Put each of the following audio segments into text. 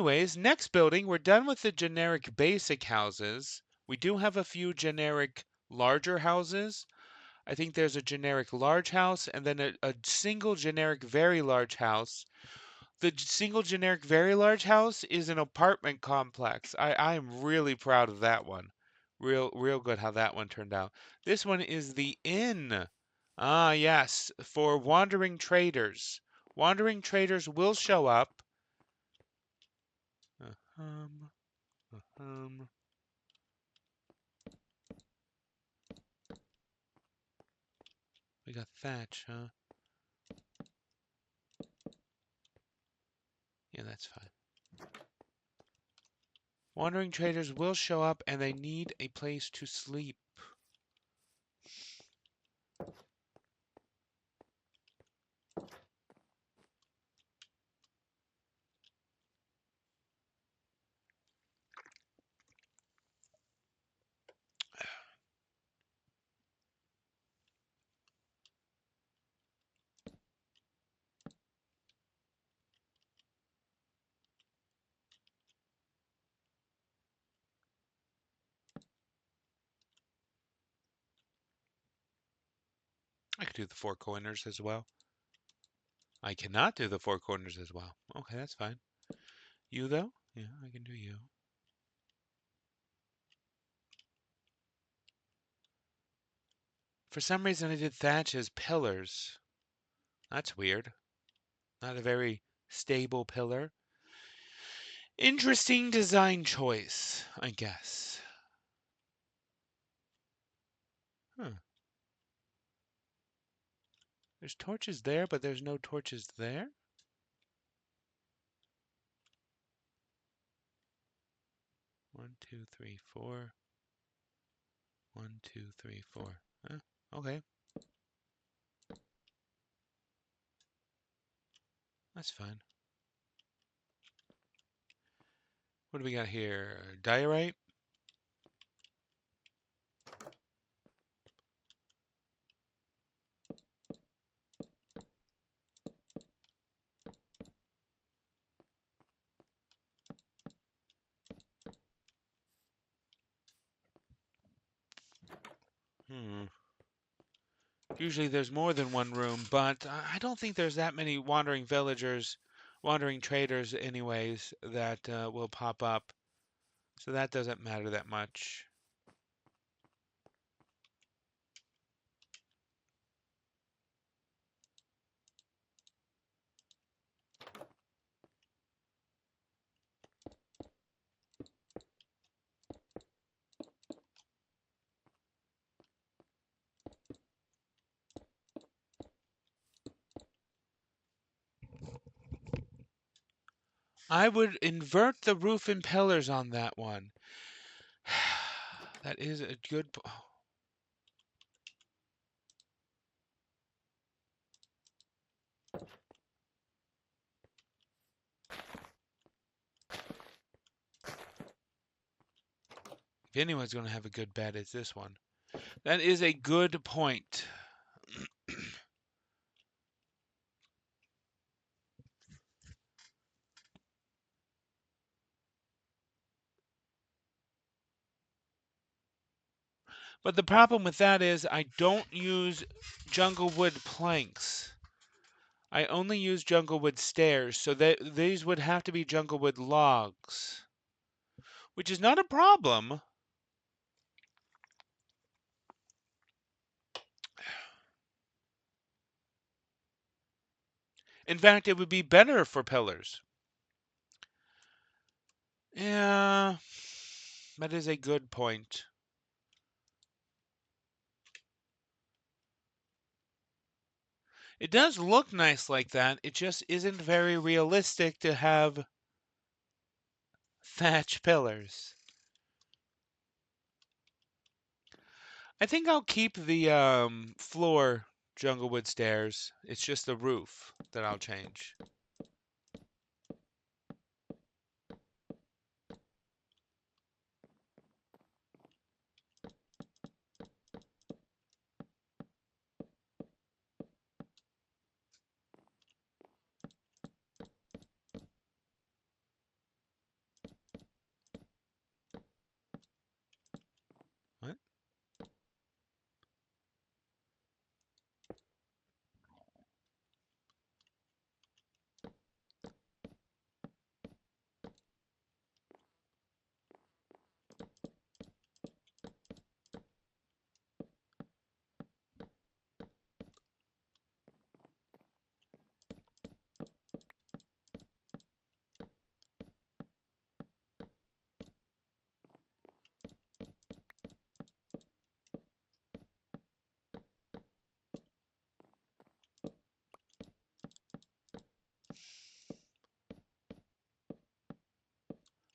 Anyways, next building, we're done with the generic basic houses. We do have a few generic larger houses. I think there's a generic large house and then a single generic very large house. The single generic very large house is an apartment complex. I am really proud of that one. Real good how that one turned out. This one is the inn. Ah, yes, for wandering traders. Wandering traders will show up. Um, um, we got thatch, huh? Yeah, that's fine. Wandering traders will show up and they need a place to sleep. I could do the four corners as well. I cannot do the four corners as well. Okay, that's fine. You, though? Yeah, I can do you. For some reason, I did thatch as pillars. That's weird. Not a very stable pillar. Interesting design choice, I guess. Huh. There's torches there, but there's no torches there? One, two, three, four. 1, 2, 3, 4. Huh? Okay. That's fine. What do we got here? Diorite? Hmm. Usually there's more than one room, but I don't think there's that many wandering villagers, wandering traders anyways, that will pop up. So that doesn't matter that much. I would invert the roof and pillars on that one. That is a good... If anyone's going to have a good bed, it's this one. That is a good point. But the problem with that is I don't use jungle wood planks. I only use jungle wood stairs, so that these would have to be jungle wood logs, which is not a problem. In fact, it would be better for pillars. Yeah, that is a good point. It does look nice like that. It just isn't very realistic to have thatch pillars. I think I'll keep the floor jungle wood stairs. It's just the roof that I'll change.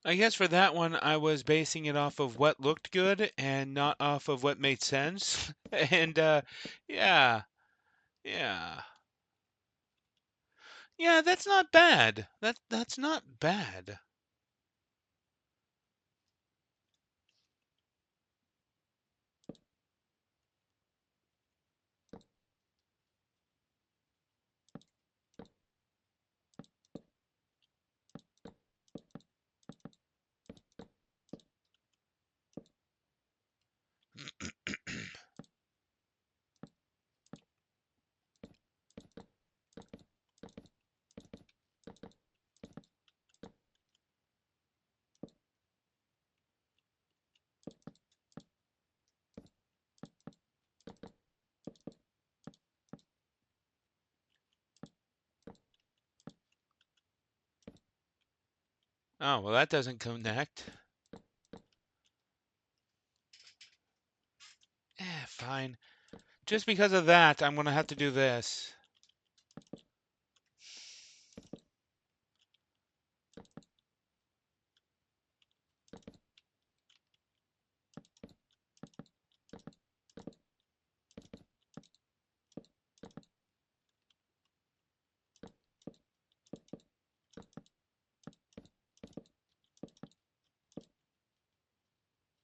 I guess for that one, I was basing it off of what looked good and not off of what made sense. And yeah, yeah, yeah. That's not bad. That's not bad. Oh well, that doesn't connect. Fine. Just because of that, I'm gonna have to do this.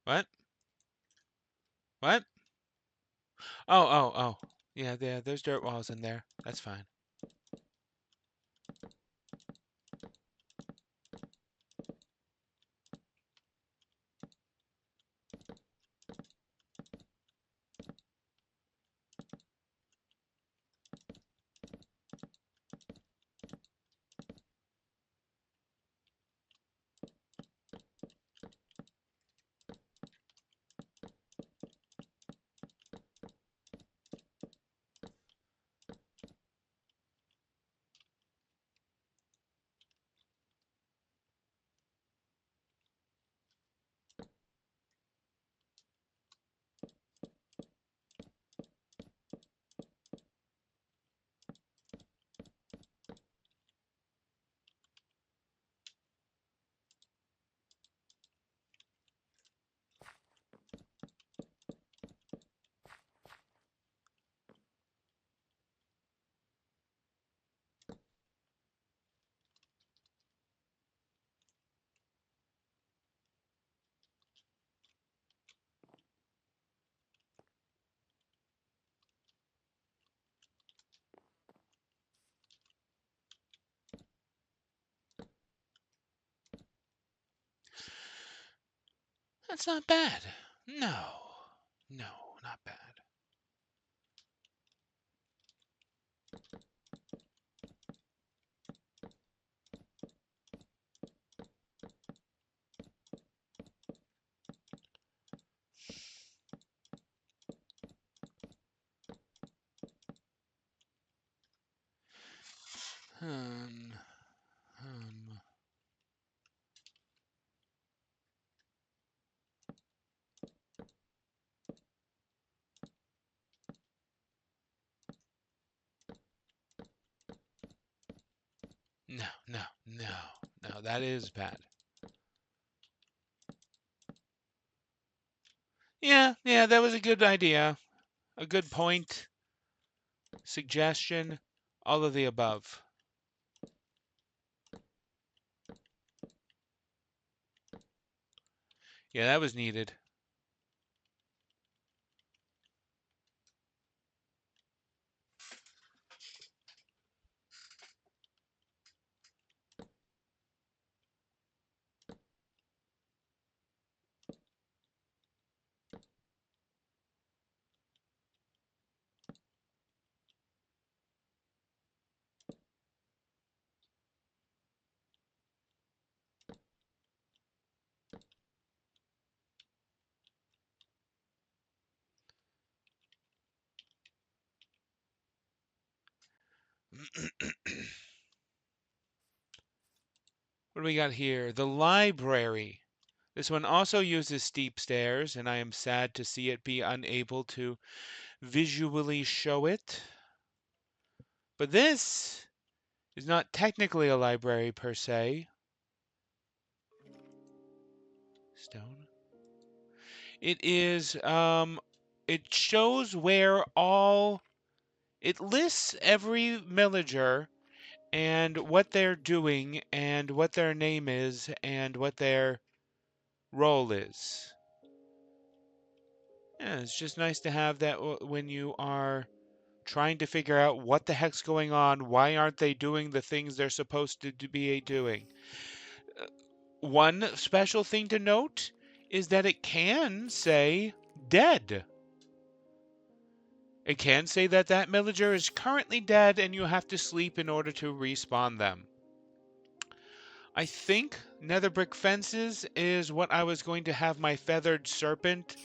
What? What? Oh. Yeah, there's dirt walls in there. That's fine. That's not bad. No. No, not bad. Hmm. Hmm. No. That is bad. Yeah, that was a good idea. A good point. Suggestion. All of the above. Yeah, that was needed. What do we got here? The library. This one also uses steep stairs, and I am sad to see it be unable to visually show it. But this is not technically a library per se. stone. It is, it shows where all, it lists every villager and what they're doing and what their name is and what their role is. Yeah, it's just nice to have that when you are trying to figure out what the heck's going on. Why aren't they doing the things they're supposed to be doing? One special thing to note is that it can say dead. It can say that that villager is currently dead and you have to sleep in order to respawn them. I think nether brick fences is what I was going to have my feathered serpent,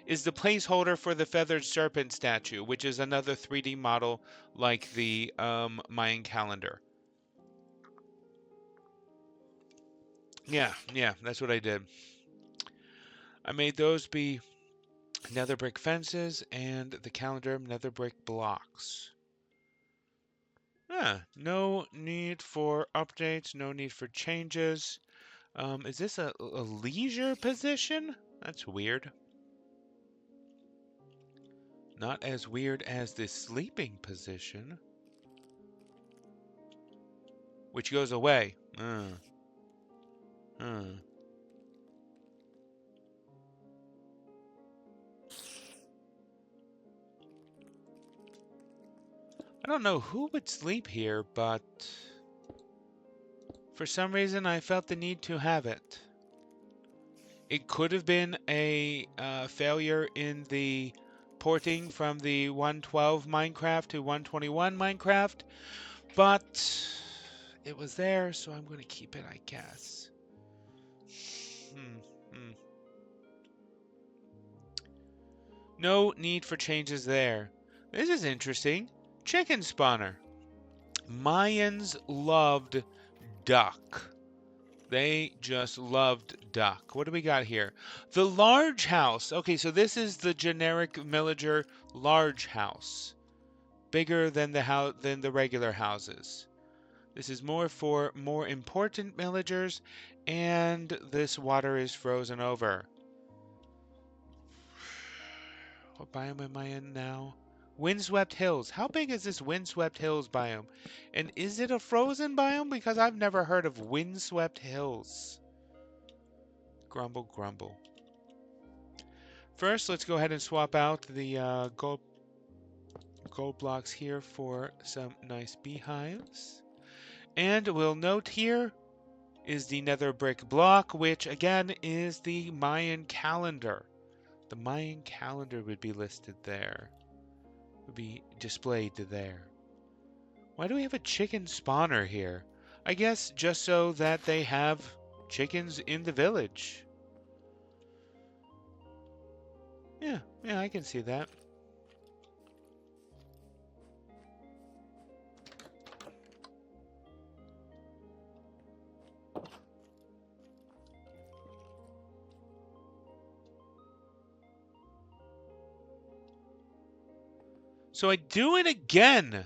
is the placeholder for the feathered serpent statue, which is another 3D model like the Mayan calendar. Yeah, that's what I did. I made those be nether brick fences and the calendar nether brick blocks. Yeah, no need for updates, no need for changes. Is this a leisure position? That's weird. Not as weird as the sleeping position, which goes away. I don't know who would sleep here, but for some reason I felt the need to have it. It could have been a failure in the porting from the 112 Minecraft to 121 Minecraft, but it was there, so I'm going to keep it, I guess. No need for changes there. This is interesting. Chicken spawner. Mayans loved duck. They just loved duck. What do we got here? The large house. Okay, so this is the generic villager large house. Bigger than the regular houses. This is more for more important villagers, and this water is frozen over. What biome am I in now? Windswept Hills. How big is this Windswept Hills biome? And is it a frozen biome? Because I've never heard of Windswept Hills. Grumble, grumble. First, let's go ahead and swap out the gold blocks here for some nice beehives. And we'll note here is the nether brick block, which again is the Mayan calendar. The Mayan calendar would be listed there. Would be displayed there. Why do we have a chicken spawner here? I guess just so that they have chickens in the village. Yeah, I can see that. So I do it again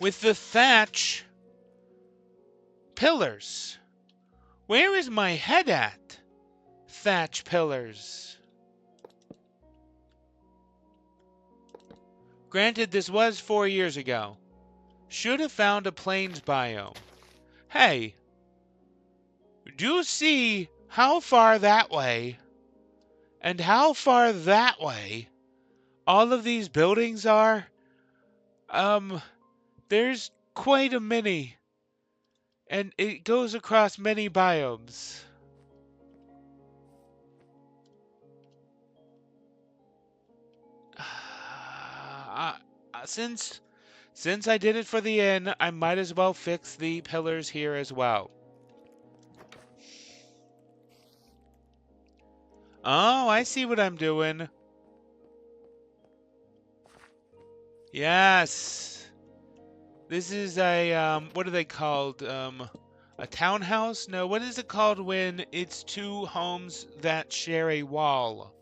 with the thatch pillars. Where is my head at? Thatch pillars. Granted, this was 4 years ago. Should have found a plains biome. Hey, do you see how far that way and how far that way all of these buildings are? There's quite a many, and it goes across many biomes. Since I did it for the inn, I might as well fix the pillars here as well. Oh, I see what I'm doing. Yes. This is a, what are they called? A townhouse? No, what is it called when it's two homes that share a wall?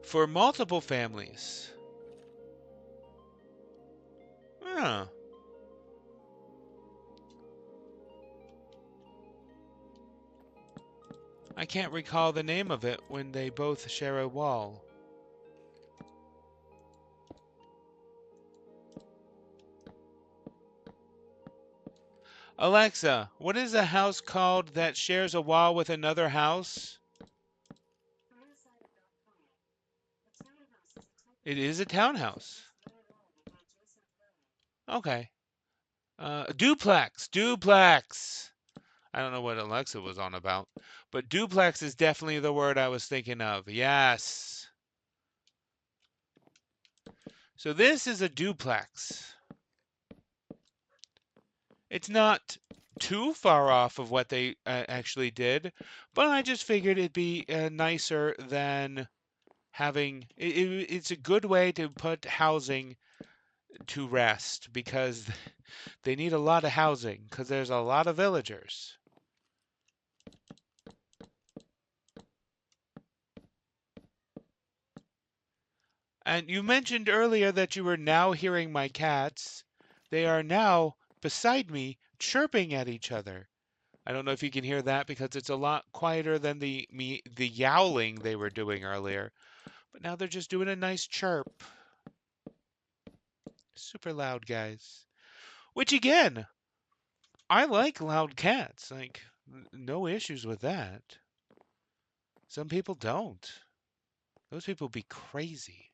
For multiple families. Huh. I can't recall the name of it when they both share a wall. Alexa, what is a house called that shares a wall with another house? It is a townhouse. Okay. Duplex. Duplex. I don't know what Alexa was on about, but duplex is definitely the word I was thinking of. Yes. So this is a duplex. It's not too far off of what they actually did, but I just figured it'd be nicer than having. It's a good way to put housing to rest because they need a lot of housing because there's a lot of villagers. And you mentioned earlier that you were now hearing my cats. They are now beside me chirping at each other. I don't know if you can hear that because it's a lot quieter than the yowling they were doing earlier. But now they're just doing a nice chirp. Super loud, guys. Which again, I like loud cats. Like, no issues with that. Some people don't. Those people be crazy.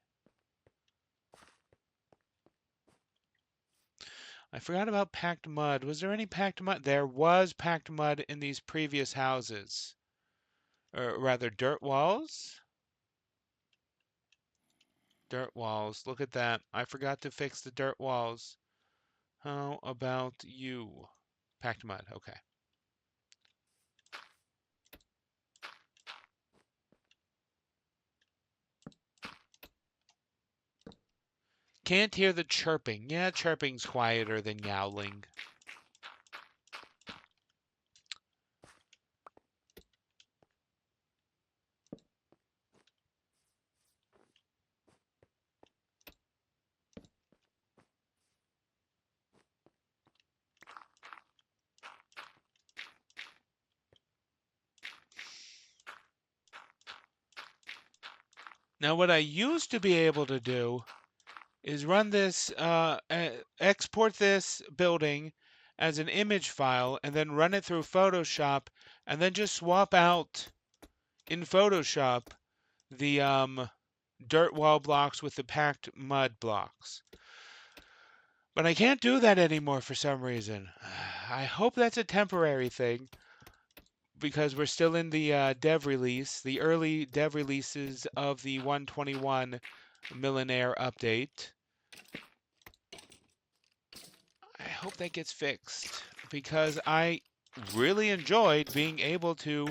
I forgot about packed mud. Was there any packed mud? There was packed mud in these previous houses. Or rather, dirt walls? Dirt walls. Look at that. I forgot to fix the dirt walls. How about you? Packed mud. Okay. Can't hear the chirping. Yeah, chirping's quieter than yowling. Now, what I used to be able to do is run this, export this building as an image file and then run it through Photoshop and then just swap out in Photoshop the dirt wall blocks with the packed mud blocks. But I can't do that anymore for some reason. I hope that's a temporary thing because we're still in the dev release, the early dev releases of the 121 Millenaire update. I hope that gets fixed because I really enjoyed being able to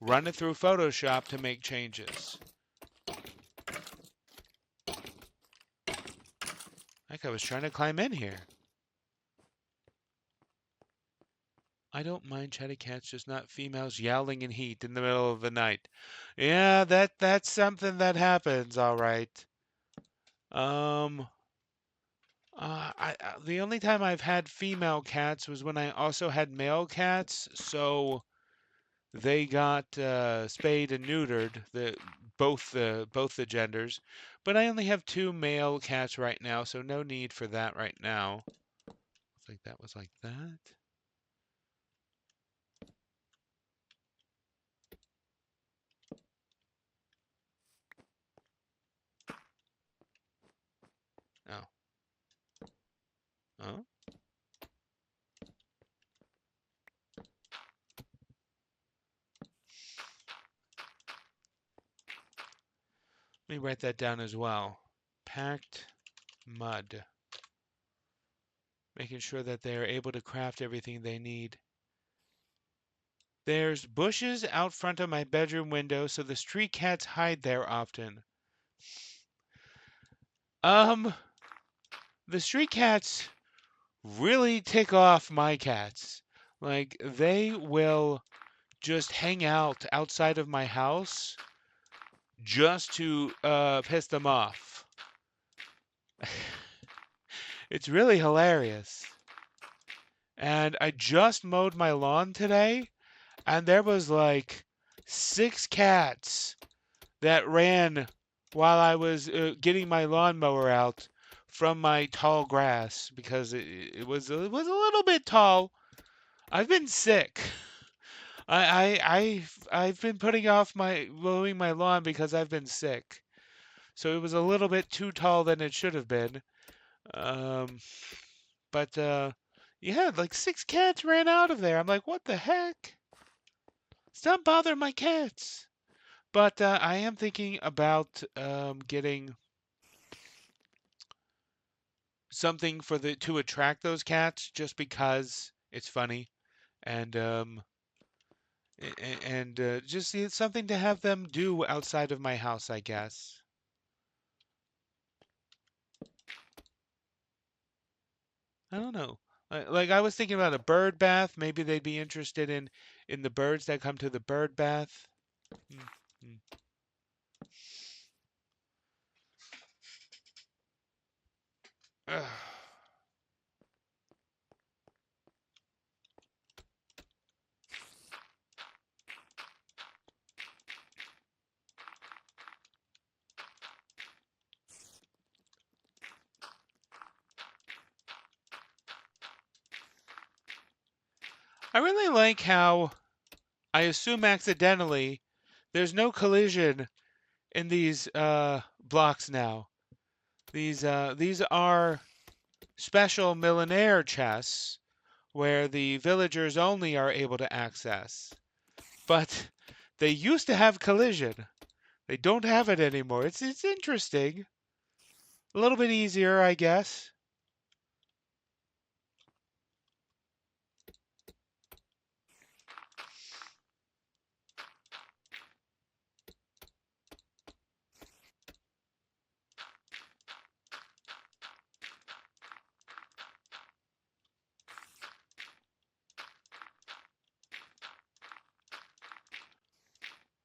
run it through Photoshop to make changes. Like I was trying to climb in here. I don't mind chatty cats, just not females yowling in heat in the middle of the night. Yeah, that's something that happens, all right. The only time I've had female cats was when I also had male cats, so they got spayed and neutered, both the genders. But I only have two male cats right now, so no need for that right now. Looks like that was like that. Oh. Oh. Let me write that down as well. Packed mud. Making sure that they are able to craft everything they need. There's bushes out front of my bedroom window, so the street cats hide there often. The street cats really tick off my cats. Like, they will just hang out outside of my house just to piss them off. It's really hilarious. And I just mowed my lawn today, and there was like 6 cats that ran while I was getting my lawnmower out from my tall grass because it was a little bit tall. I've been sick. I've been putting off my mowing my lawn because I've been sick. So it was a little bit too tall than it should have been. Um, but yeah, like 6 cats ran out of there. I'm like, what the heck? Stop bothering my cats. But I am thinking about getting something for the to attract those cats just because it's funny and just something to have them do outside of my house, I guess. I don't know. Like I was thinking about a bird bath. Maybe they'd be interested in the birds that come to the bird bath. Mm, mm. Ugh. I really like how I assume accidentally there's no collision in these blocks now. These are special Millenaire chests where the villagers only are able to access. But they used to have collision. They don't have it anymore. It's interesting. A little bit easier, I guess.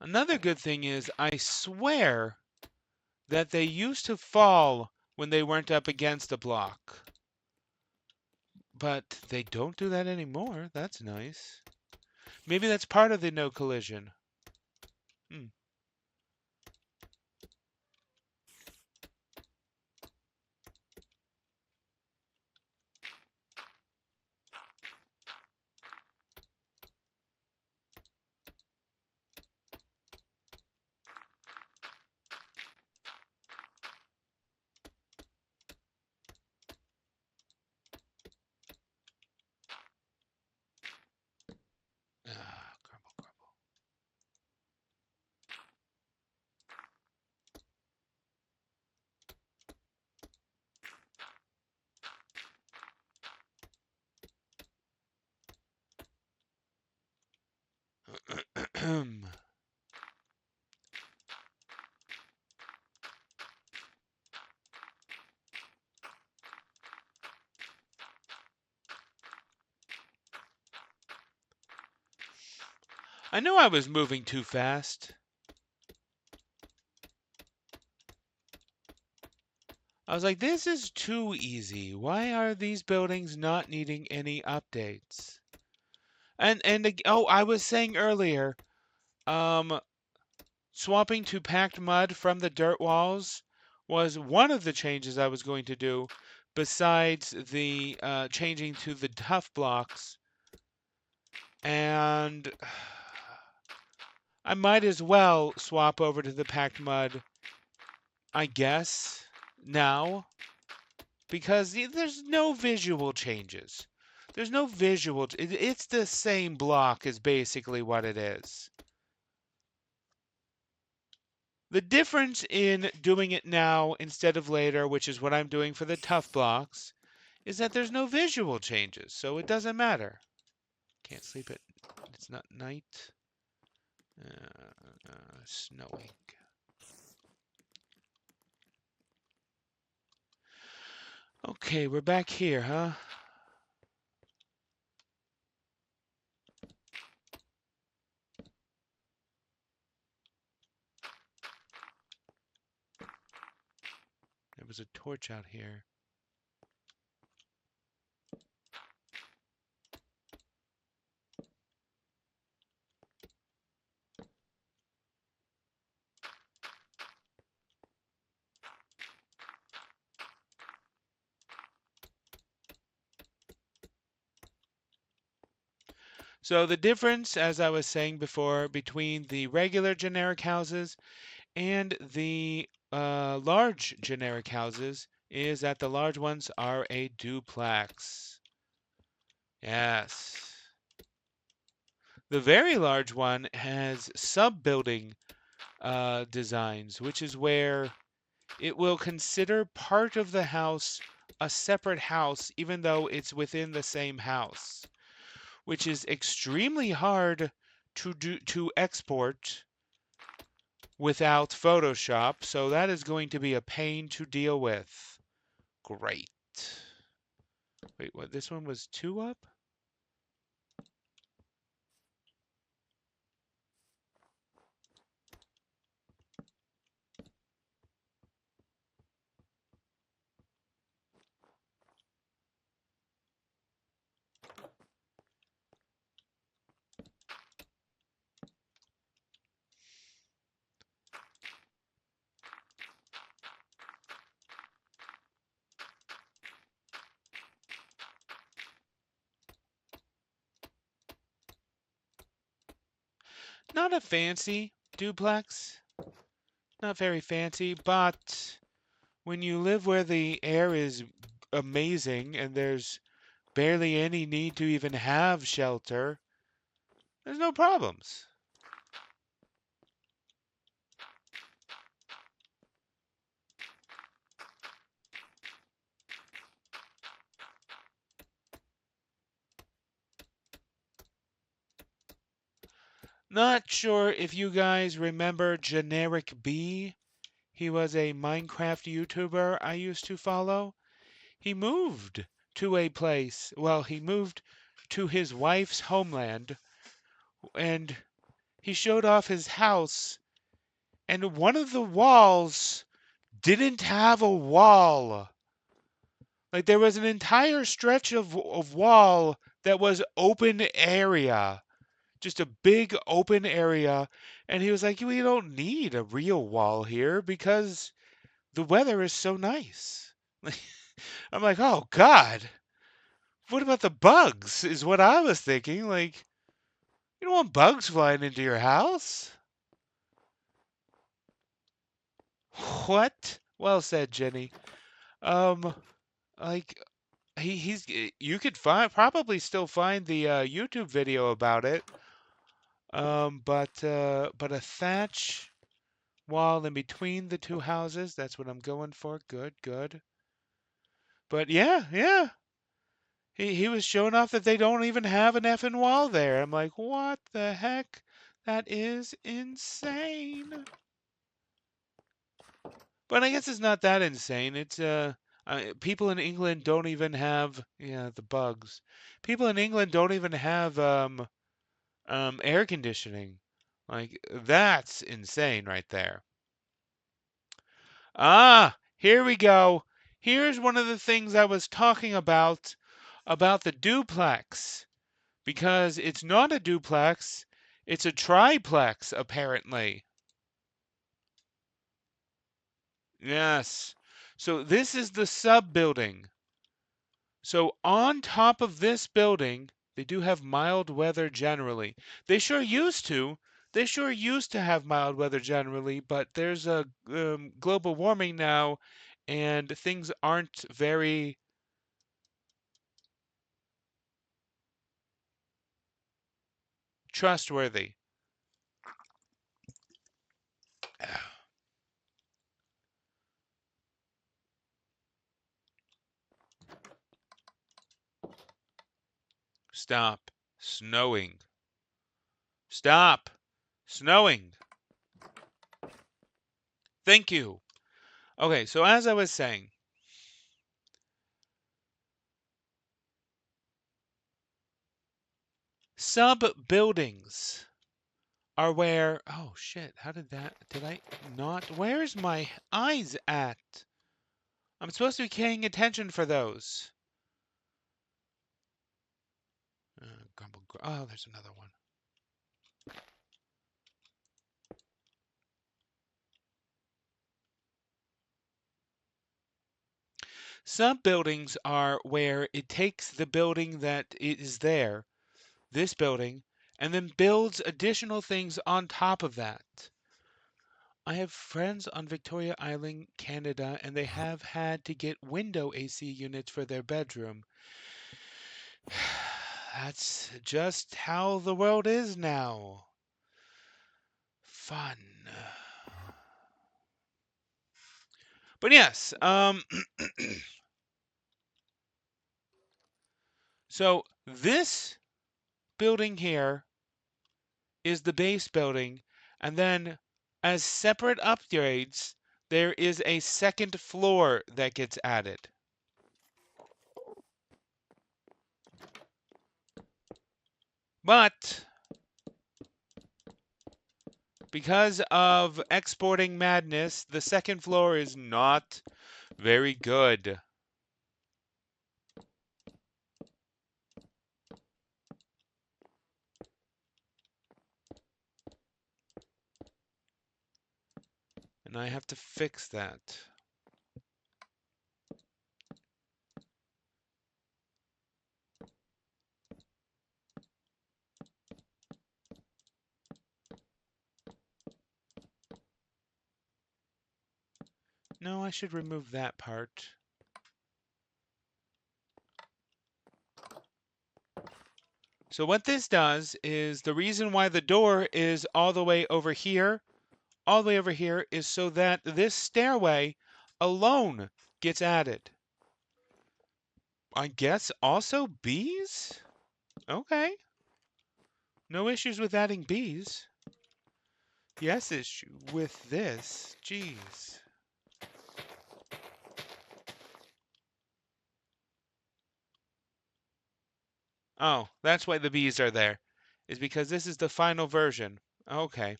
Another good thing is I swear that they used to fall when they weren't up against a block. But they don't do that anymore. That's nice. Maybe that's part of the no collision. Hmm. Ah, grumble, grumble. I knew I was moving too fast. I was like, this is too easy. Why are these buildings not needing any updates? Oh, I was saying earlier, um, swapping to packed mud from the dirt walls was one of the changes I was going to do, besides the changing to the tough blocks. And I might as well swap over to the packed mud, I guess, now. Because there's no visual changes. There's no visual. It's the same block is basically what it is. The difference in doing it now instead of later, which is what I'm doing for the tough blocks, is that there's no visual changes, so it doesn't matter. Can't sleep at. It's not night. Snowing. Okay, we're back here, huh? There was a torch out here. So the difference, as I was saying before, between the regular generic houses and the large generic houses is that the large ones are a duplex. Yes. The very large one has sub-building designs, which is where it will consider part of the house a separate house, even though it's within the same house, which is extremely hard to export without Photoshop, so that is going to be a pain to deal with. Great. Wait, what? This one was 2 up? Not a fancy duplex, not very fancy, but when you live where the air is amazing and there's barely any need to even have shelter, there's no problems. Not sure if you guys remember Generic B. He was a Minecraft YouTuber I used to follow. He moved to a place, well, he moved to his wife's homeland, and he showed off his house, and one of the walls didn't have a wall. Like there was an entire stretch of wall that was open area, just a big open area. And he was like, we don't need a real wall here because the weather is so nice. I'm like, oh God, what about the bugs? Is what I was thinking. Like, you don't want bugs flying into your house. What? Well said, Jenny. Um, like he's you could find probably still find the YouTube video about it. But a thatch wall in between the two houses, that's what I'm going for. Good, good. But yeah, yeah. He was showing off that they don't even have an effing wall there. I'm like, what the heck? That is insane. But I guess it's not that insane. It's people in England don't even have the bugs. People in England don't even have air conditioning. Like that's insane right there. Ah, here we go. Here's one of the things I was talking about the duplex, because it's not a duplex, it's a triplex apparently. Yes. So this is the sub building. So on top of this building, they do have mild weather generally. They sure used to. They sure used to have mild weather generally, but there's a global warming now, and things aren't very trustworthy. Stop snowing. Stop snowing. Thank you. Okay, so as I was saying, sub buildings are where, oh shit, did I not, where's my eyes at? I'm supposed to be paying attention for those. Oh, there's another one. Sub buildings are where it takes the building that is there, this building, and then builds additional things on top of that. I have friends on Victoria Island, Canada, and they have had to get window AC units for their bedroom. That's just how the world is now. Fun. But yes, so this building here is the base building, and then as separate upgrades, there is a second floor that gets added. But because of exporting madness, the second floor is not very good. And I have to fix that. No, I should remove that part. So what this does is the reason why the door is all the way over here, is so that this stairway alone gets added. I guess also bees? Okay. No issues with adding bees. Yes, issue with this. Jeez. Oh, that's why the bees are there. Is because this is the final version. Okay.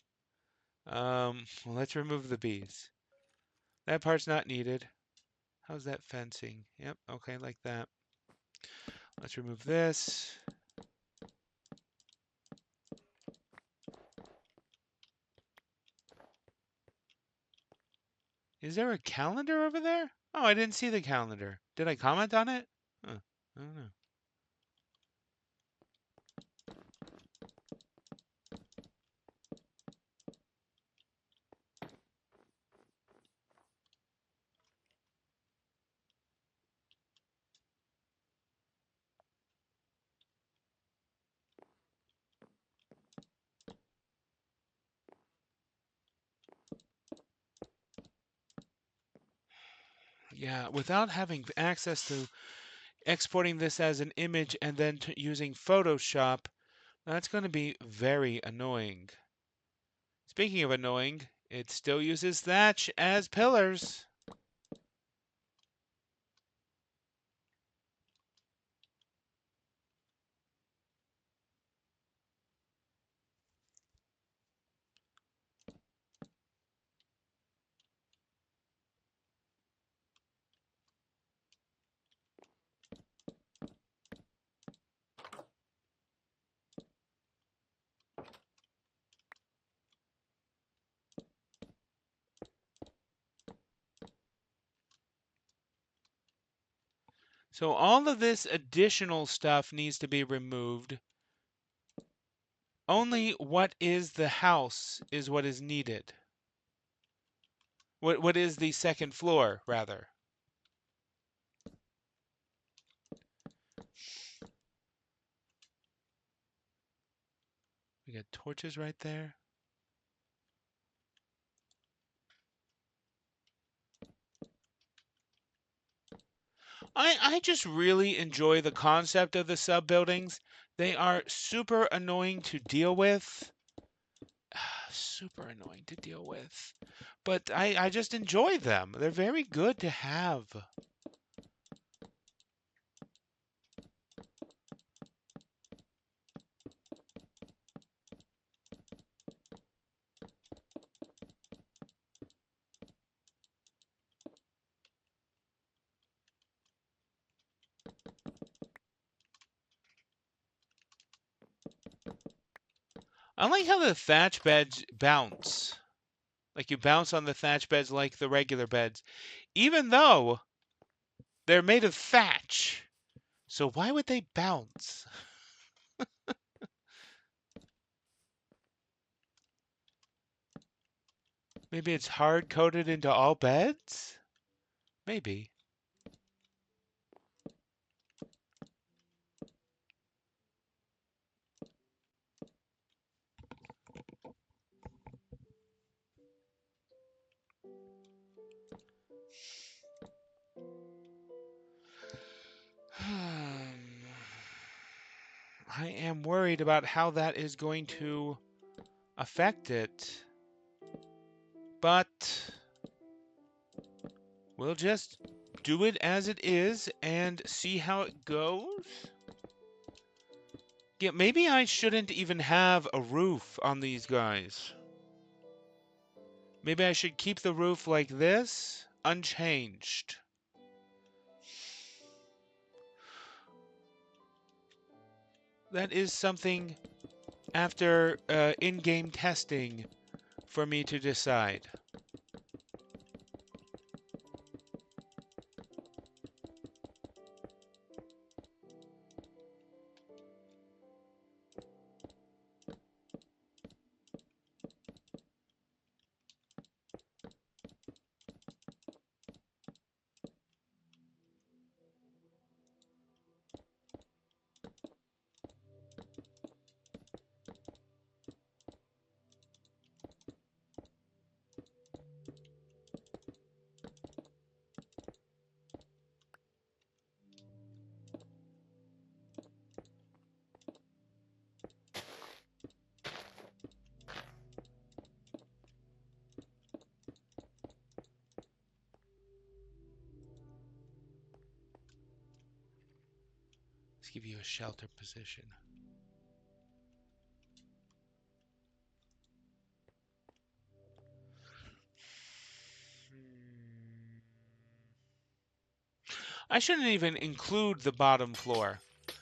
Well, let's remove the bees. That part's not needed. How's that fencing? Yep, okay, like that. Let's remove this. Is there a calendar over there? Oh, I didn't see the calendar. Did I comment on it? Huh, I don't know. Yeah, without having access to exporting this as an image and then using Photoshop, that's going to be very annoying. Speaking of annoying, it still uses thatch as pillars. So all of this additional stuff needs to be removed. Only what is the house is what is needed. What is the second floor, rather? We got torches right there. I just really enjoy the concept of the sub buildings. They are super annoying to deal with. Super annoying to deal with. But I just enjoy them. They're very good to have. I like how the thatch beds bounce. Like you bounce on the thatch beds like the regular beds. Even though they're made of thatch. So why would they bounce? Maybe it's hard coded into all beds? Maybe. I am worried about how that is going to affect it. But we'll just do it as it is and see how it goes. Yeah, maybe I shouldn't even have a roof on these guys. Maybe I should keep the roof like this, unchanged. That is something after in-game testing for me to decide. Let's give you a shelter position. I shouldn't even include the bottom floor.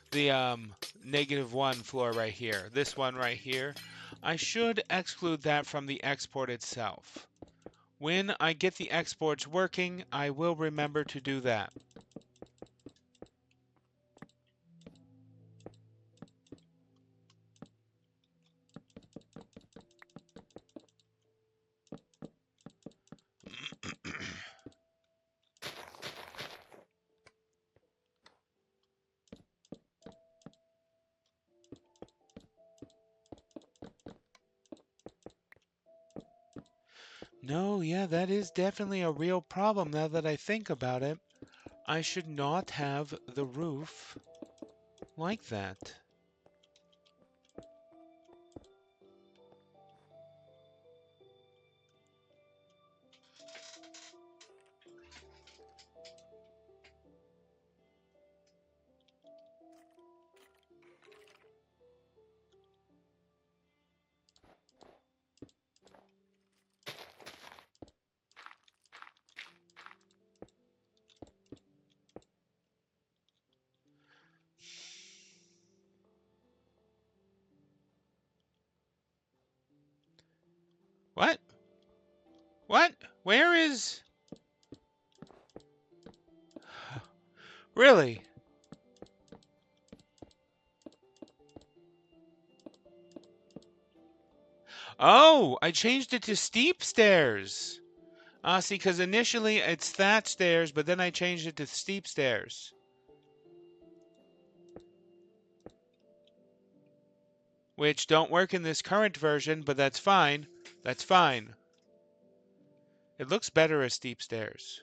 The -1 floor right here. This one right here. I should exclude that from the export itself. When I get the exports working, I will remember to do that. No, yeah, that is definitely a real problem now that I think about it. I should not have the roof like that. What? What? Where is... Really? Oh, I changed it to steep stairs. See, because initially it's thatch stairs, but then I changed it to steep stairs. Which don't work in this current version, but that's fine. That's fine. It looks better as steep stairs.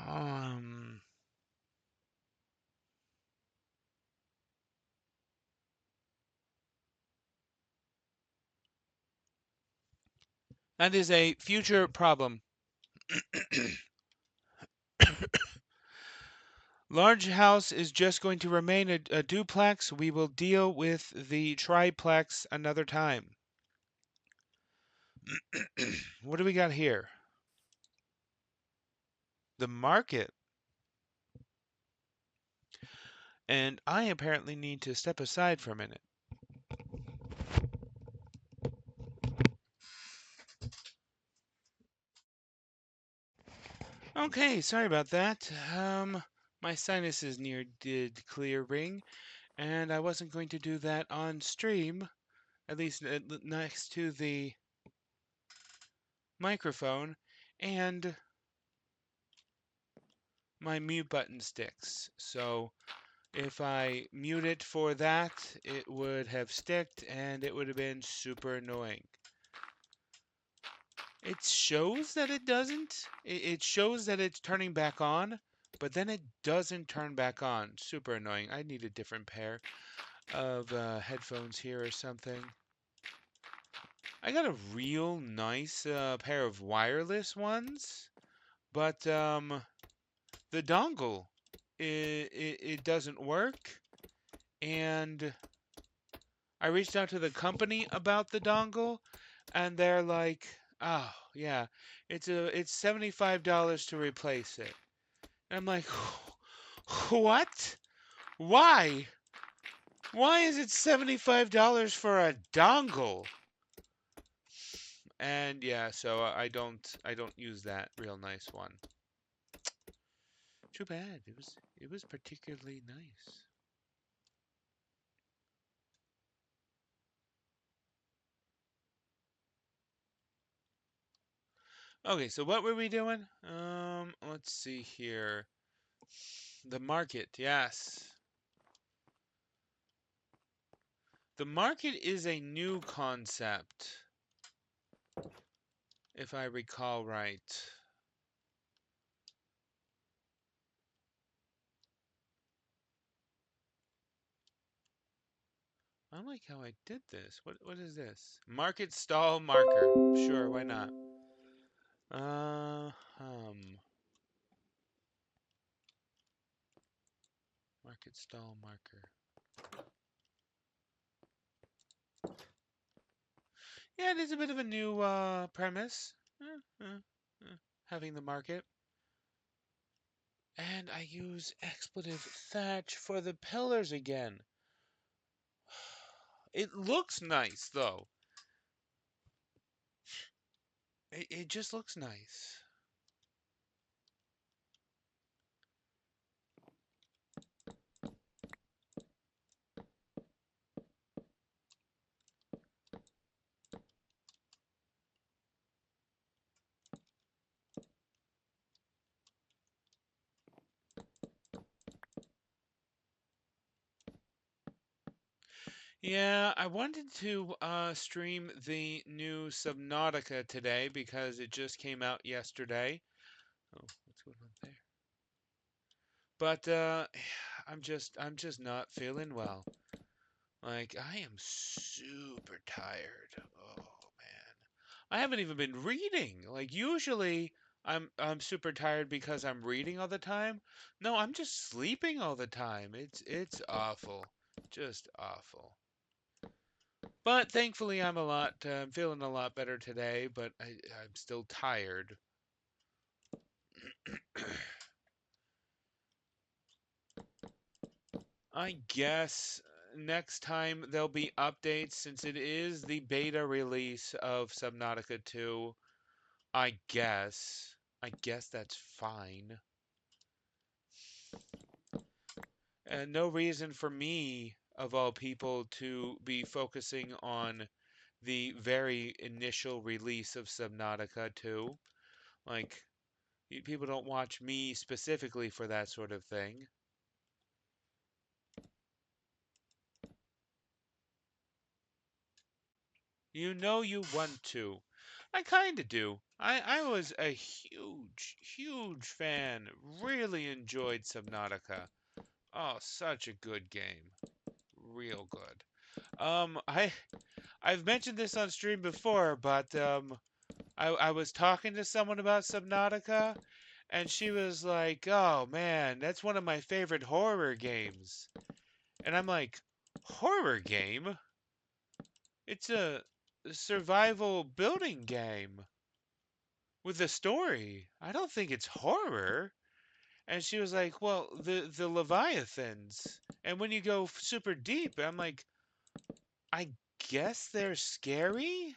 um, that is a future problem. Large house is just going to remain a duplex. We will deal with the triplex another time. What do we got here? The market. And I apparently need to step aside for a minute. Okay, sorry about that. My sinuses did clearing, and I wasn't going to do that on stream, at least next to the microphone, and my mute button sticks. So if I mute it for that, it would have sticked, and it would have been super annoying. It shows that it doesn't. It shows that it's turning back on, but then it doesn't turn back on. Super annoying. I need a different pair of headphones here or something. I got a real nice pair of wireless ones, but the dongle it doesn't work, and I reached out to the company about the dongle, and they're like, "Oh, yeah, it's $75 to replace it." And I'm like, "What? Why? Why is it $75 for a dongle?" And yeah, so I don't use that real nice one. Too bad. It was particularly nice. Okay, so what were we doing? Let's see here. The market, yes. The market is a new concept, if I recall right. I like how I did this. What is this? Market stall marker. Sure, why not? Market stall marker. Yeah, it is a bit of a new premise. Having the market. And I use expletive thatch for the pillars again. It looks nice, though. It just looks nice. Yeah, I wanted to stream the new Subnautica today because it just came out yesterday. Oh, what's going on there? But I'm just not feeling well. Like I am super tired. Oh man. I haven't even been reading. Like usually I'm super tired because I'm reading all the time. No, I'm just sleeping all the time. It's awful. Just awful. But thankfully I'm feeling a lot better today, but I'm still tired. I guess next time there'll be updates since it is the beta release of Subnautica 2. I guess. I guess that's fine. And no reason for me, of all people, to be focusing on the very initial release of Subnautica 2. Like, people don't watch me specifically for that sort of thing. You know you want to. I kinda do. I was a huge, huge fan. Really enjoyed Subnautica. Oh, such a good game. Real good. I've mentioned this on stream before, but I was talking to someone about Subnautica, and she was like, "Oh man, that's one of my favorite horror games." And I'm like, "Horror game? It's a survival building game with a story. I don't think it's horror." And she was like, "Well, the Leviathans, and when you go super deep," I'm like, "I guess they're scary."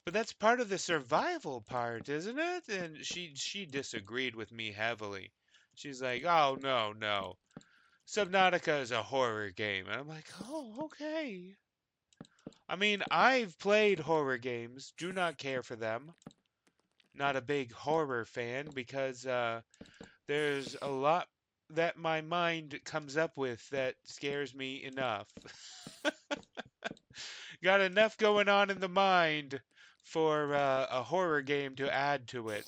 But that's part of the survival part, isn't it? And she disagreed with me heavily. She's like, "Oh no, no. Subnautica is a horror game." And I'm like, "Oh, okay." I mean, I've played horror games. Do not care for them. Not a big horror fan because there's a lot that my mind comes up with that scares me enough. Got enough going on in the mind for a horror game to add to it.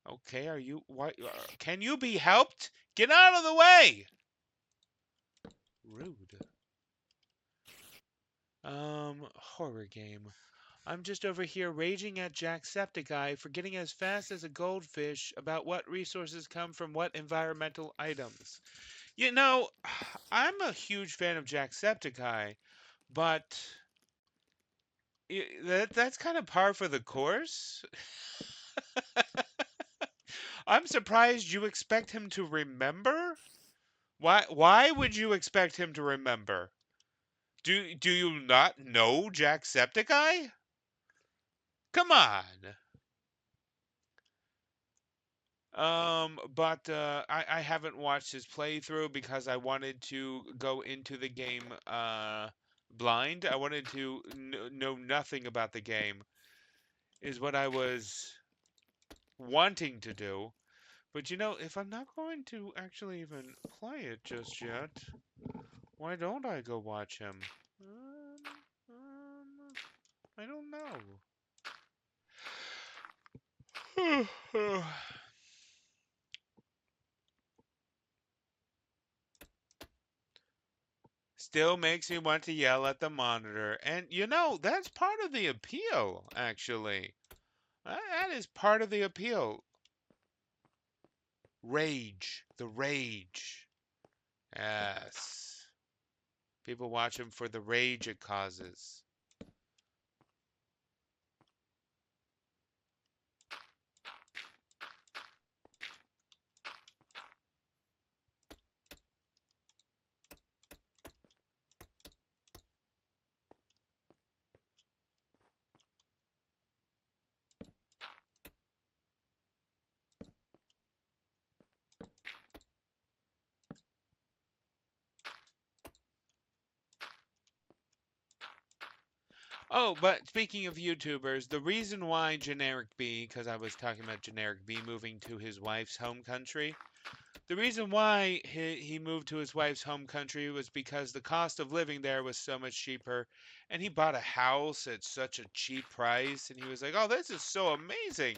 Okay, are you why can you be helped? Get out of the way. Rude. Horror game. I'm just over here raging at Jacksepticeye for getting as fast as a goldfish about what resources come from what environmental items. You know, I'm a huge fan of Jacksepticeye, but that's kind of par for the course. I'm surprised you expect him to remember. Why would you expect him to remember? Do you not know Jacksepticeye? Come on. But I haven't watched his playthrough because I wanted to go into the game blind. I wanted to know nothing about the game, is what I was wanting to do. But you know, if I'm not going to actually even play it just yet, why don't I go watch him? I don't know. Still makes me want to yell at the monitor. And you know, that's part of the appeal, actually. That is part of the appeal. Rage. The rage. Yes. People watch him for the rage it causes. Oh, but speaking of YouTubers, the reason why Generic B, because I was talking about Generic B moving to his wife's home country, the reason why he moved to his wife's home country was because the cost of living there was so much cheaper, and he bought a house at such a cheap price, and he was like, "Oh, this is so amazing.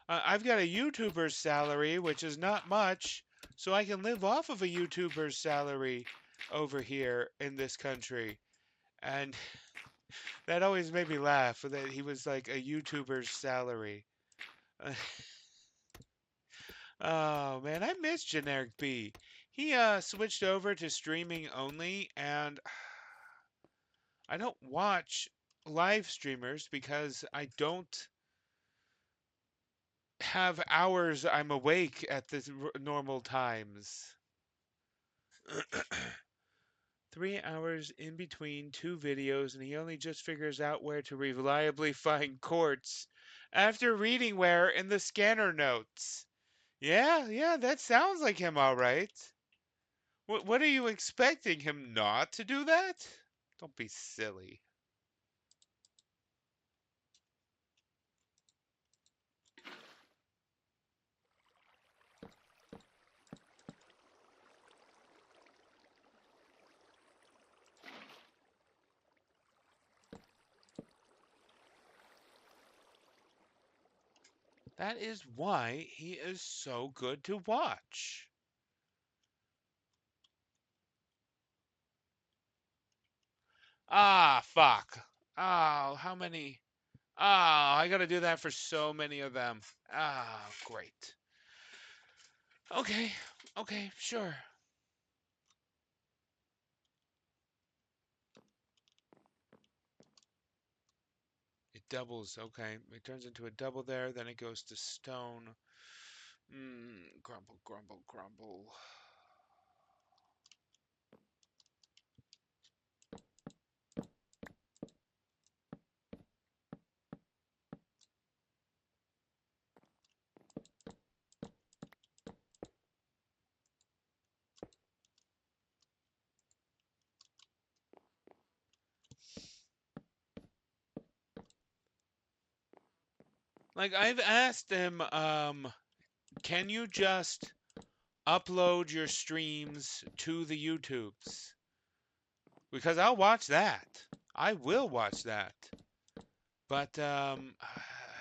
I've got a YouTuber's salary, which is not much, so I can live off of a YouTuber's salary over here in this country." And that always made me laugh that he was like a YouTuber's salary. Oh man, I miss Generic B. He switched over to streaming only, and I don't watch live streamers because I don't have hours I'm awake at the normal times. 3 hours in between two videos, and he only just figures out where to reliably find quartz after reading where in the scanner notes. Yeah, yeah, that sounds like him, all right. What are you expecting him not to do that? Don't be silly. That is why he is so good to watch. Ah, fuck. Oh, how many? Oh, I gotta do that for so many of them. Ah, great. Okay, okay, sure. It doubles, okay. It turns into a double there, then it goes to stone. Grumble, grumble, grumble. Like I've asked them, can you just upload your streams to the YouTubes? Because I'll watch that. I will watch that. But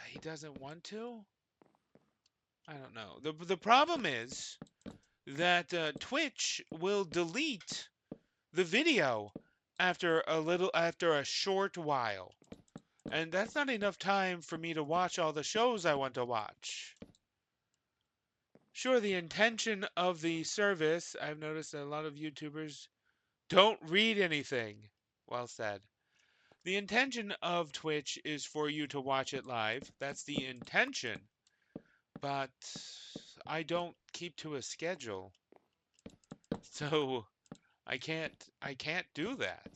he doesn't want to. I don't know. The problem is that Twitch will delete the video after a short while. And that's not enough time for me to watch all the shows I want to watch. Sure, the intention of the service, I've noticed that a lot of YouTubers don't read anything. Well said. The intention of Twitch is for you to watch it live. That's the intention. But I don't keep to a schedule. So I can't do that.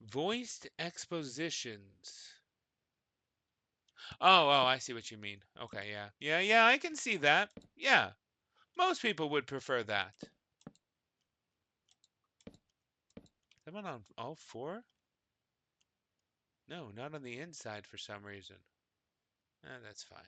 Voiced expositions. Oh, I see what you mean. Okay, yeah. Yeah, I can see that. Yeah. Most people would prefer that. Someone on all four? No, not on the inside for some reason. That's fine.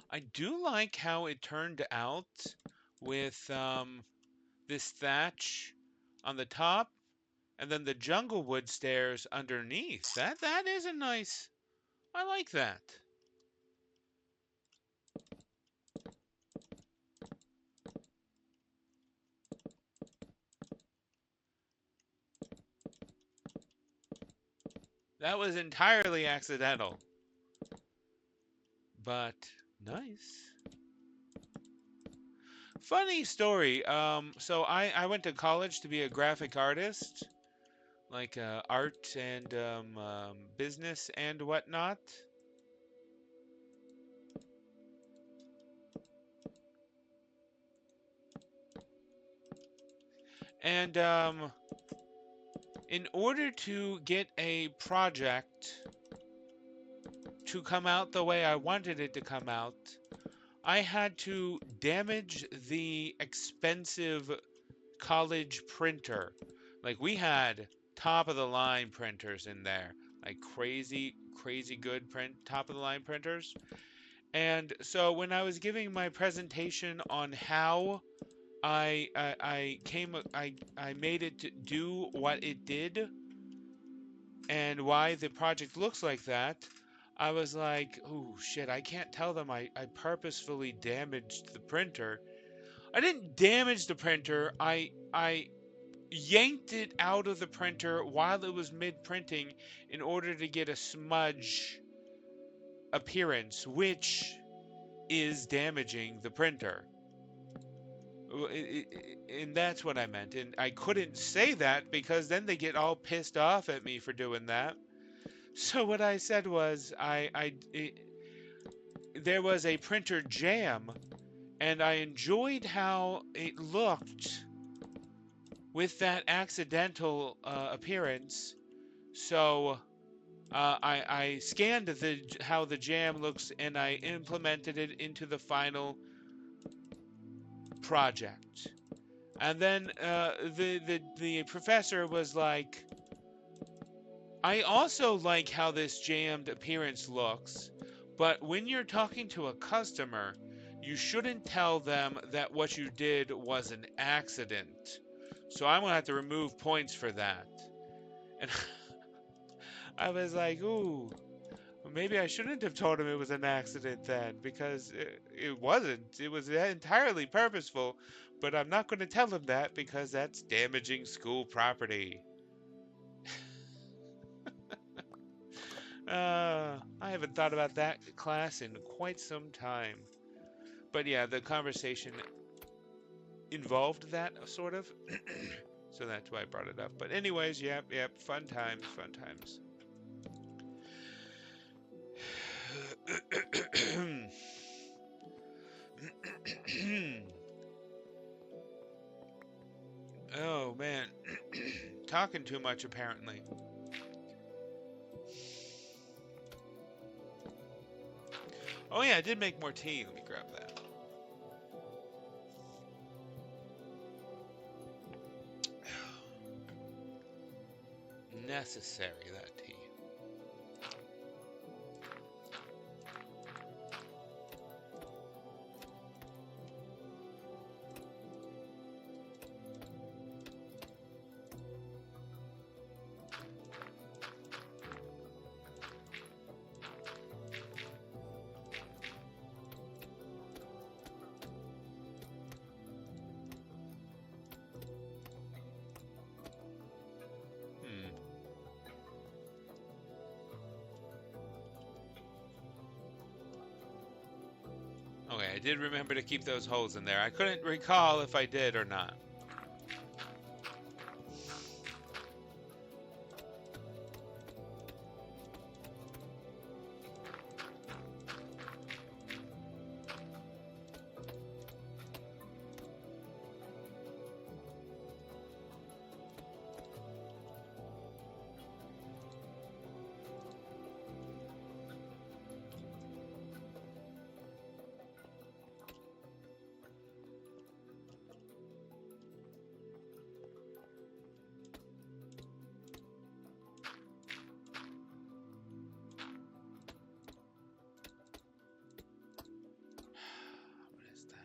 I do like how it turned out with this thatch on the top and then the jungle wood stairs underneath. That is a nice. I like that. That was entirely accidental, but nice. Funny story. So I went to college to be a graphic artist, like art and business and whatnot. And in order to get a project to come out the way I wanted it to come out, I had to damage the expensive college printer. Like we had top of the line printers in there, like crazy good top of the line printers. And so when I was giving my presentation on how I made it to do what it did and why the project looks like that, I was like, oh shit, I can't tell them I purposefully damaged the printer. I didn't damage the printer. I yanked it out of the printer while it was mid printing in order to get a smudge appearance, which is damaging the printer. And that's what I meant. And I couldn't say that because then they get all pissed off at me for doing that. So what I said was, there was a printer jam, and I enjoyed how it looked with that accidental appearance. So I scanned how the jam looks, and I implemented it into the final project. And then the professor was like, I also like how this jammed appearance looks, but when you're talking to a customer, you shouldn't tell them that what you did was an accident. So I'm gonna have to remove points for that. And I was like, ooh, maybe I shouldn't have told him it was an accident then, because it wasn't. It was entirely purposeful, but I'm not going to tell him that because that's damaging school property. I haven't thought about that class in quite some time. But yeah, the conversation involved that sort of. So that's why I brought it up. But anyways, yep, fun times, fun times. Oh man, talking too much apparently. Oh yeah, I did make more tea. Let me grab that. Necessary, that tea. Hmm. Okay, I did remember to keep those holes in there. I couldn't recall if I did or not. What is that?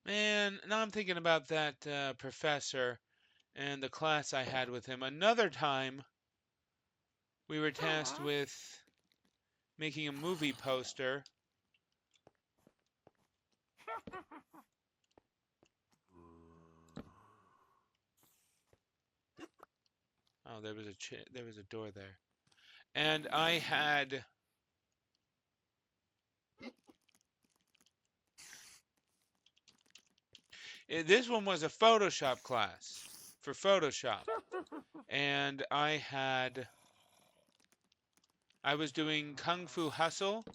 Man, now I'm thinking about that professor and the class I had with him. Another time, we were tasked with making a movie poster. Oh, there was a door there, and I had this one was a Photoshop class for Photoshop, and I was doing Kung Fu Hustle,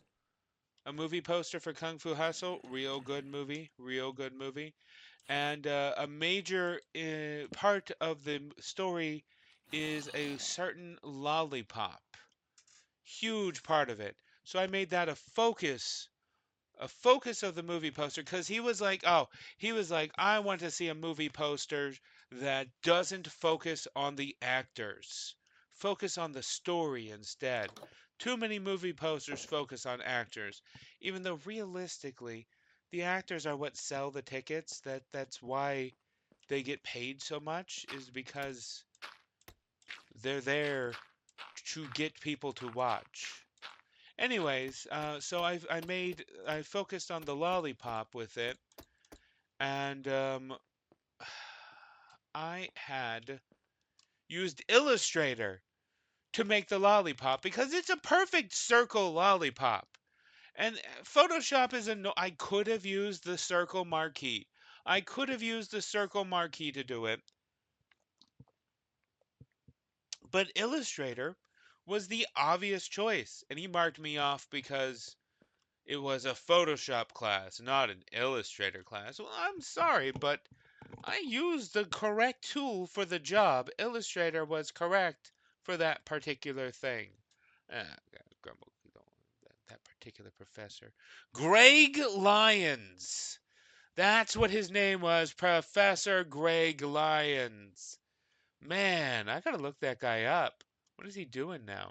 a movie poster for Kung Fu Hustle, real good movie, real good movie. And a major part of the story is a certain lollipop. Huge part of it. So I made that a focus of the movie poster because he was like, I want to see a movie poster that doesn't focus on the actors, focus on the story instead. Too many movie posters focus on actors, even though realistically, the actors are what sell the tickets. That's why they get paid so much is because they're there to get people to watch. Anyways, so I focused on the lollipop with it, and I had used Illustrator to make the lollipop because it's a perfect circle lollipop. And Photoshop is a no. I could have used the circle marquee. I could have used the circle marquee to do it, But Illustrator was the obvious choice, and he marked me off because it was a Photoshop class, not an Illustrator class. Well, I'm sorry, but I used the correct tool for the job. Illustrator was correct for that particular thing. Ah, grumble, that particular professor. Greg Lyons. That's what his name was, Professor Greg Lyons. Man, I gotta look that guy up. What is he doing now?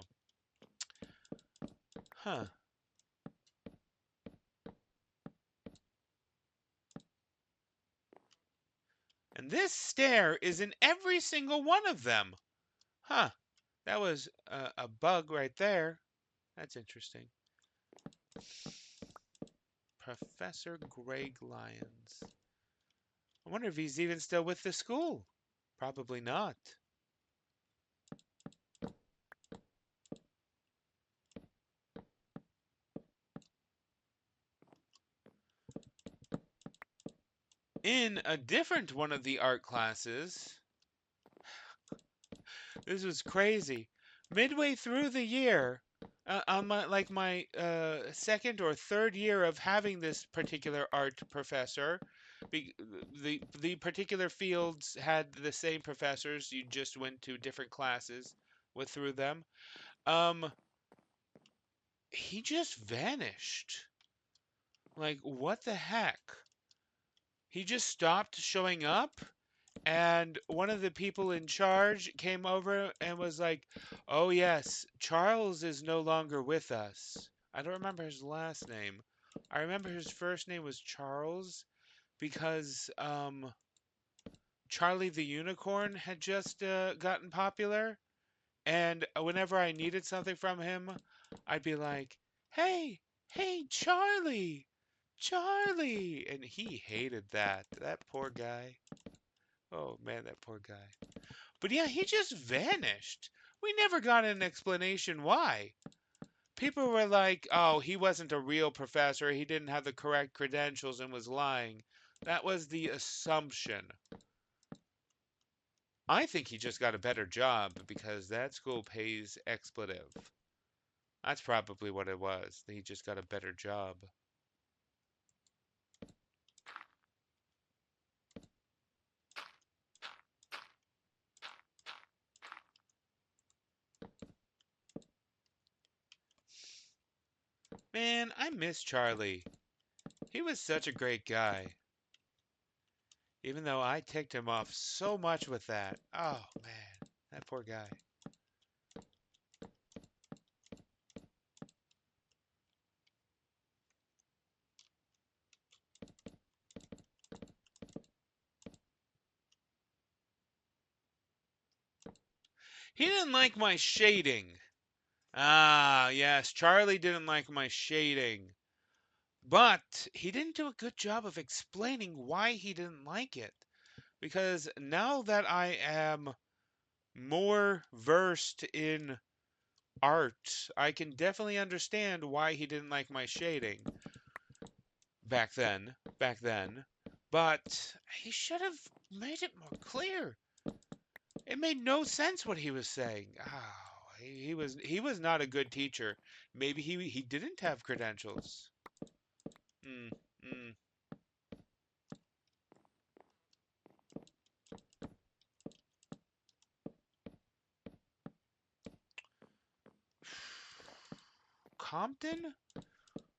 Huh. And this stair is in every single one of them. Huh. That was a bug right there. That's interesting. Professor Greg Lyons. I wonder if he's even still with the school. Probably not. In a different one of the art classes, this was crazy. Midway through the year, on my second or third year of having this particular art professor, the particular fields had the same professors. You just went to different classes with through them. Um, he just vanished. Like, what the heck? He just stopped showing up, and one of the people in charge came over and was like, "Oh yes, Charles is no longer with us." I don't remember his last name. I remember his first name was Charles because Charlie the Unicorn had just gotten popular, and whenever I needed something from him, I'd be like, "Hey, hey, Charlie, Charlie," and he hated that. That poor guy. Oh man, that poor guy. But yeah, he just vanished. We never got an explanation why. People were like, oh, he wasn't a real professor. He didn't have the correct credentials and was lying. That was the assumption. I think he just got a better job because that school pays expletive. That's probably what it was. He just got a better job. Man, I miss Charlie. He was such a great guy. Even though I ticked him off so much with that. Oh, man. That poor guy. He didn't like my shading. Ah, yes, Charlie didn't like my shading. But he didn't do a good job of explaining why he didn't like it. Because now that I am more versed in art, I can definitely understand why he didn't like my shading back then. But he should have made it more clear. It made no sense what he was saying. Oh, he was not a good teacher. Maybe he didn't have credentials. Mm, mm. Compton?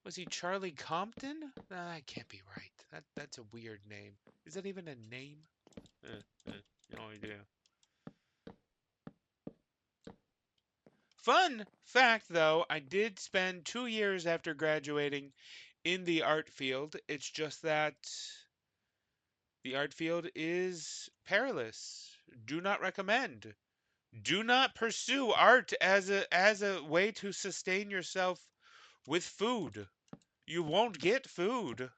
Was he Charlie Compton? That can't be right. That's a weird name. Is that even a name? No idea. Fun fact, though, I did spend 2 years after graduating in the art field. It's just that the art field is perilous. Do not recommend. Do not pursue art as a way to sustain yourself with food. You won't get food.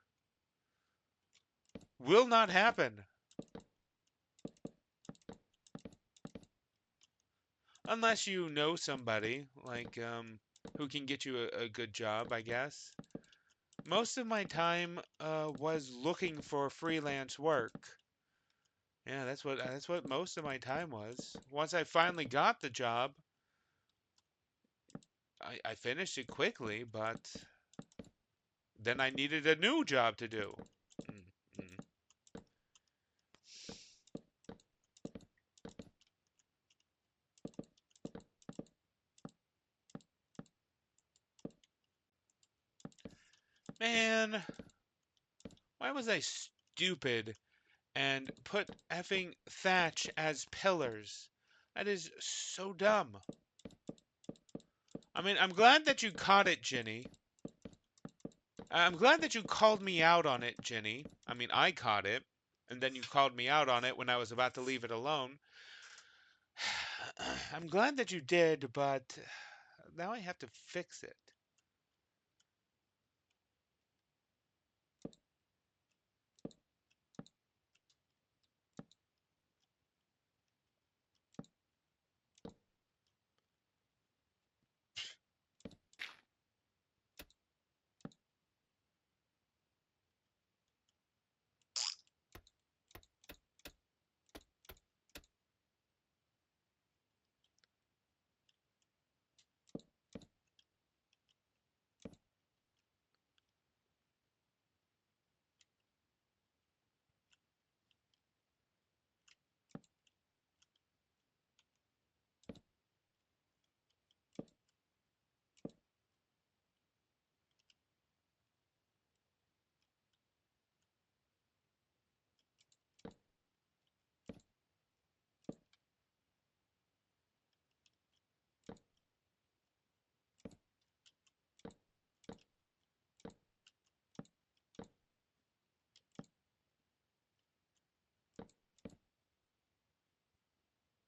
Will not happen. Unless you know somebody, like, who can get you a good job, I guess. Most of my time was looking for freelance work. Yeah, that's what most of my time was. Once I finally got the job, I finished it quickly, but then I needed a new job to do. Mm, mm. Man, why was I stupid and put effing thatch as pillars? That is so dumb. I mean, I'm glad that you caught it, Ginny. I'm glad that you called me out on it, Ginny. I mean, I caught it, and then you called me out on it when I was about to leave it alone. I'm glad that you did, but now I have to fix it.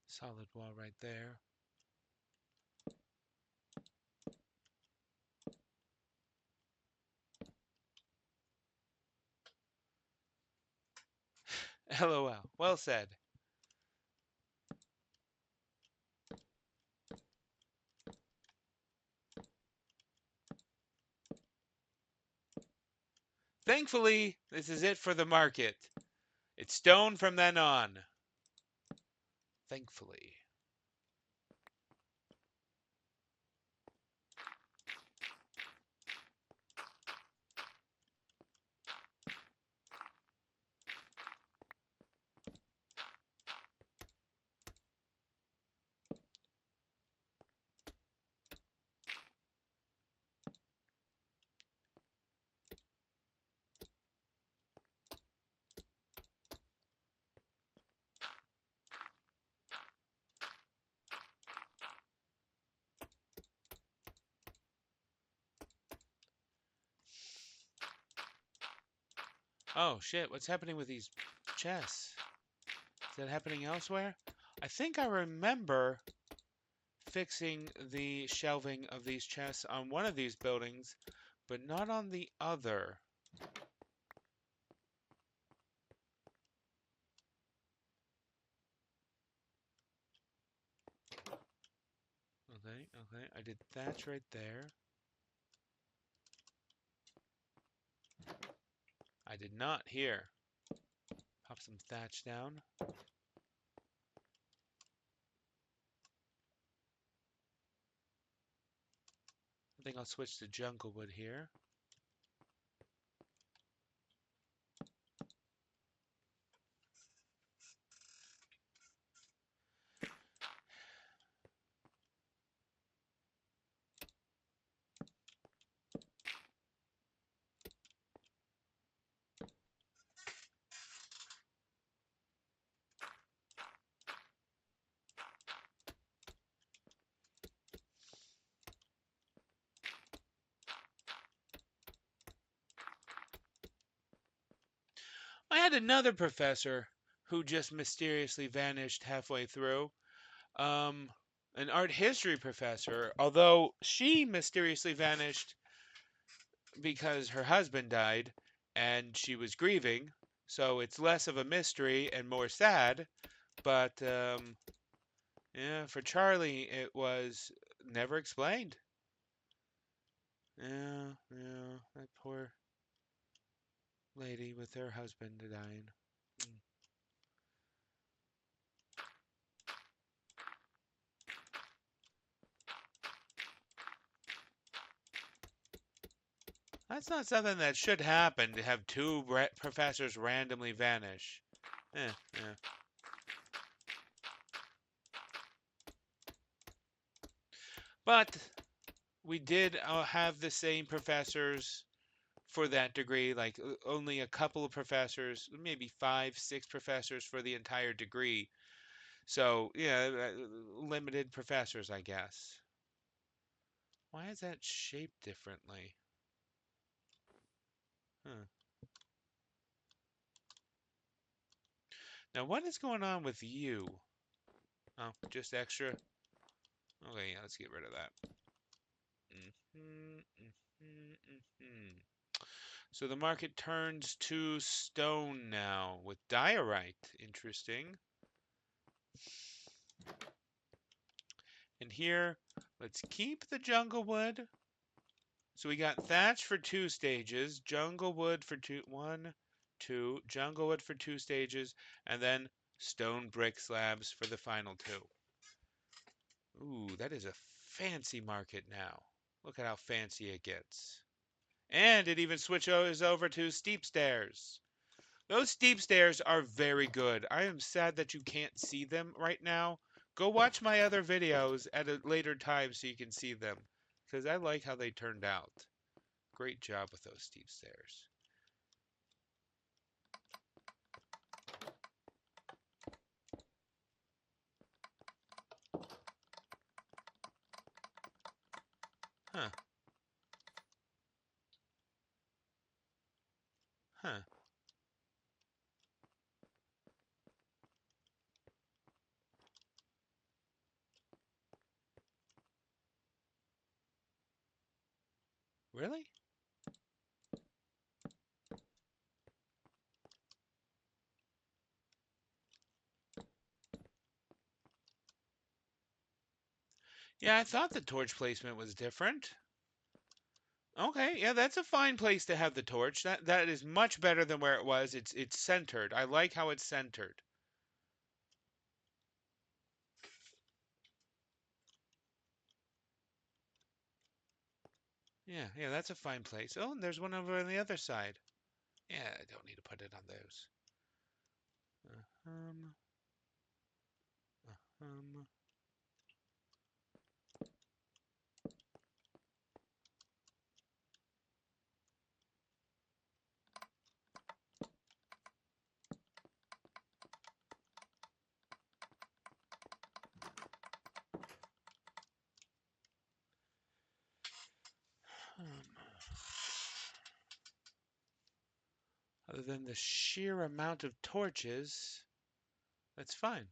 Solid wall right there. LOL. Well said. Thankfully, this is it for the market. It's stone from then on. Thankfully. Oh shit, what's happening with these chests? Is that happening elsewhere? I think I remember fixing the shelving of these chests on one of these buildings, but not on the other. Okay, okay, I did thatch right there. I did not here. Pop some thatch down. I think I'll switch to jungle wood here. I had another professor who just mysteriously vanished halfway through. Um, an art history professor, although she mysteriously vanished because her husband died and she was grieving. So it's less of a mystery and more sad. But yeah, for Charlie, it was never explained. Yeah, yeah, that poor lady with her husband dying. Mm. That's not something that should happen to have two professors randomly vanish. Eh, eh. But we did have the same professors for that degree, like only a couple of professors, maybe 5, 6 professors for the entire degree. So, yeah, limited professors, I guess. Why is that shaped differently? Huh. Now, what is going on with you? Oh, just extra? Okay, yeah, let's get rid of that. So the market turns to stone now with diorite. Interesting. And here, let's keep the jungle wood. So we got thatch for 2 stages, jungle wood for 1, 2, jungle wood for 2 stages, and then stone brick slabs for the final 2. Ooh, that is a fancy market now. Look at how fancy it gets. And it even switches over to steep stairs. Those steep stairs are very good. I am sad that you can't see them right now. Go watch my other videos at a later time so you can see them, because I like how they turned out. Great job with those steep stairs. Huh. Huh. Really? Yeah, I thought the torch placement was different. Okay, yeah, that's a fine place to have the torch. That is much better than where it was. It's centered. I like how it's centered. Yeah, yeah, that's a fine place. Oh, and there's one over on the other side. Yeah, I don't need to put it on those. Um, um. Other than the sheer amount of torches, that's fine.